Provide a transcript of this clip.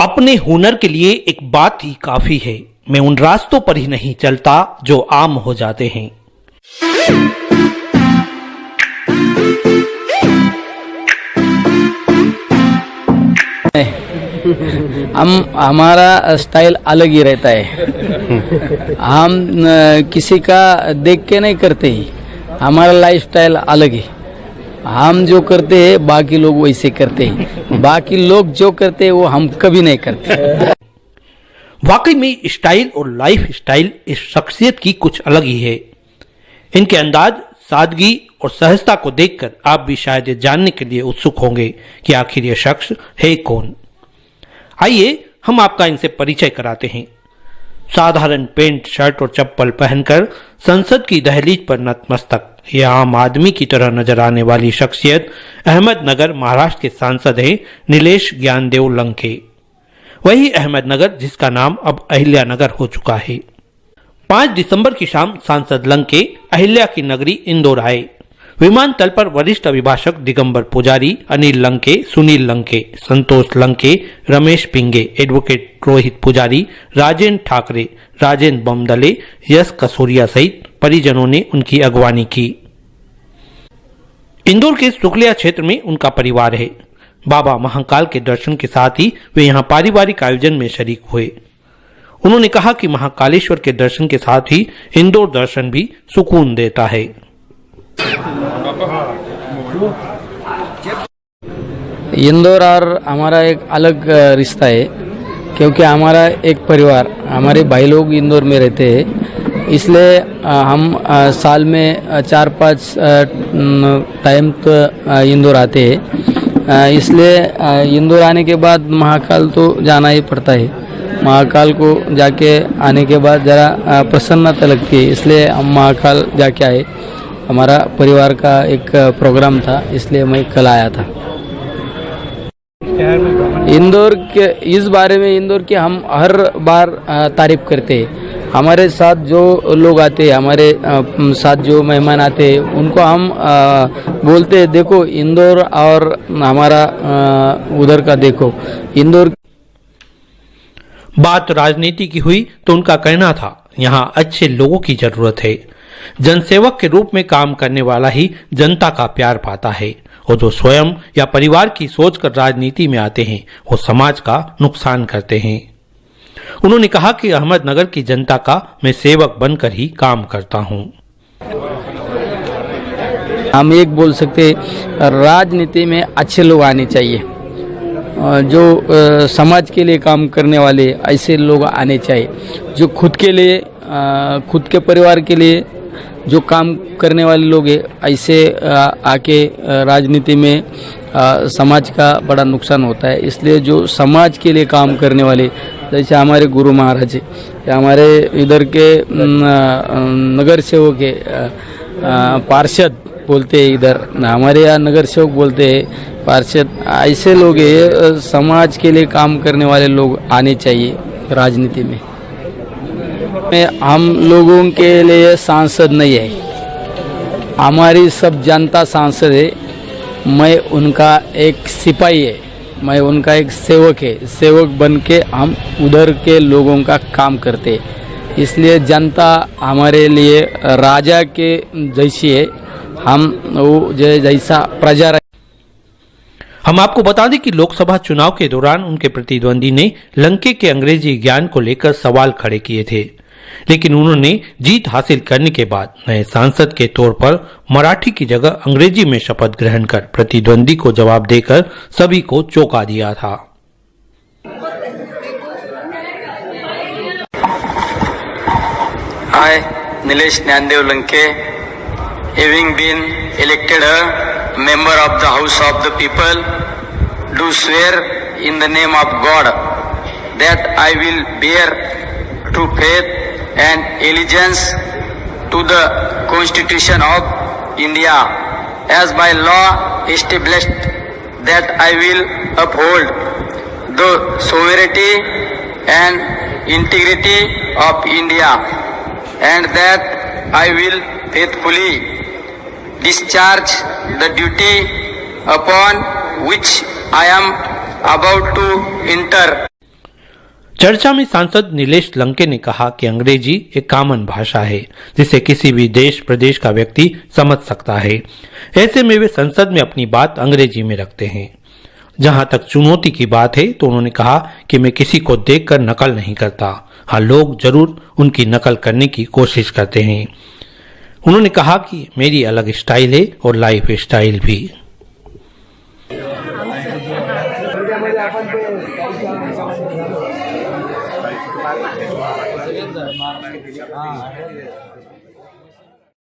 अपने हुनर के लिए एक बात ही काफी है, मैं उन रास्तों पर ही नहीं चलता जो आम हो जाते हैं। हमारा स्टाइल अलग ही रहता है। हम किसी का देख के नहीं करते ही, हमारा लाइफ स्टाइल अलग है। हम जो करते हैं बाकी लोग वैसे करते हैं, बाकी लोग जो करते हैं वो हम कभी नहीं करते। वाकई में स्टाइल और लाइफ स्टाइल इस शख्सियत की कुछ अलग ही है। इनके अंदाज, सादगी और सहजता को देखकर आप भी शायद ये जानने के लिए उत्सुक होंगे कि आखिर ये शख्स है कौन। आइए हम आपका इनसे परिचय कराते हैं। साधारण पैंट, शर्ट और चप्पल पहनकर संसद की दहलीज पर नतमस्तक यह आम आदमी की तरह नजर आने वाली शख्सियत अहमदनगर महाराष्ट्र के सांसद हैं नीलेश ज्ञानदेव लंके। वही अहमदनगर जिसका नाम अब अहिल्यानगर हो चुका है। 5 दिसंबर की शाम सांसद लंके अहिल्या की नगरी इंदौर आए। विमानतल पर वरिष्ठ अभिभाषक दिगंबर पुजारी, अनिल लंके, सुनील लंके, संतोष लंके, रमेश पिंगे, एडवोकेट रोहित पुजारी, राजेंद्र ठाकरे, राजेंद्र बमदले, यश कसूरिया सहित परिजनों ने उनकी अगवानी की। इंदौर के सुखलिया क्षेत्र में उनका परिवार है। बाबा महाकाल के दर्शन के साथ ही वे यहाँ पारिवारिक आयोजन में शरीक हुए। उन्होंने कहा कि महाकालेश्वर के दर्शन के साथ ही इंदौर दर्शन भी सुकून देता है। इंदौर और हमारा एक अलग रिश्ता है, क्योंकि हमारा एक परिवार, हमारे भाई लोग इंदौर में रहते हैं। इसलिए हम साल में 4-5 टाइम तो इंदौर आते हैं। इसलिए इंदौर आने के बाद महाकाल तो जाना ही पड़ता है। महाकाल को जाके आने के बाद ज़रा प्रसन्नता लगती है, इसलिए हम महाकाल जाके आए। हमारा परिवार का एक प्रोग्राम था, इसलिए मैं कल आया था। इंदौर के इस बारे में इंदौर की हम हर बार तारीफ करते हैं। हमारे साथ जो लोग आते हैं, हमारे साथ जो मेहमान आते हैं, उनको हम बोलते हैं देखो इंदौर और हमारा उधर का देखो इंदौर। बात राजनीति की हुई तो उनका कहना था यहाँ अच्छे लोगों की जरूरत है। जनसेवक के रूप में काम करने वाला ही जनता का प्यार पाता है, और जो स्वयं या परिवार की सोचकर राजनीति में आते हैं वो समाज का नुकसान करते हैं। उन्होंने कहा कि अहमदनगर की जनता का मैं सेवक बनकर ही काम करता हूं। हम एक बोल सकते राजनीति में अच्छे लोग आने चाहिए, जो समाज के लिए काम करने वाले ऐसे लोग आने चाहिए, जो खुद के लिए, खुद के परिवार के लिए जो काम करने वाले लोग हैं, ऐसे आके राजनीति में समाज का बड़ा नुकसान होता है। इसलिए जो समाज के लिए काम करने वाले, जैसे हमारे गुरु महाराज है, हमारे इधर के नगर सेवक है, पार्षद बोलते हैं, इधर हमारे यहाँ नगर सेवक बोलते हैं पार्षद, ऐसे लोग हैं, समाज के लिए काम करने वाले लोग आने चाहिए राजनीति में। हम लोगों के लिए सांसद नहीं है, हमारी सब जनता सांसद है। मैं उनका एक सिपाही है, मैं उनका एक सेवक है। सेवक बन के हम उधर के लोगों का काम करते हैं। इसलिए जनता हमारे लिए राजा के जैसी है, हम वो जैसा प्रजा। हम आपको बता दें कि लोकसभा चुनाव के दौरान उनके प्रतिद्वंदी ने लंके के अंग्रेजी ज्ञान को लेकर सवाल खड़े किए थे, लेकिन उन्होंने जीत हासिल करने के बाद नए सांसद के तौर पर मराठी की जगह अंग्रेजी में शपथ ग्रहण कर प्रतिद्वंदी को जवाब देकर सभी को चौंका दिया था। I, Nilesh Jnandev Lanke, having been elected a member of the House of the People, do swear in the name of God that I will bear true faith and allegiance to the Constitution of India as by law established, that I will uphold the sovereignty and integrity of India, and that I will faithfully discharge the duty upon which I am about to enter. चर्चा में सांसद नीलेश लंके ने कहा कि अंग्रेजी एक common भाषा है जिसे किसी भी देश प्रदेश का व्यक्ति समझ सकता है। ऐसे में वे संसद में अपनी बात अंग्रेजी में रखते हैं। जहां तक चुनौती की बात है तो उन्होंने कहा कि मैं किसी को देखकर नकल नहीं करता। हाँ, लोग जरूर उनकी नकल करने की कोशिश करते हैं। उन्होंने कहा कि मेरी अलग स्टाइल है और लाइफ स्टाइल भी।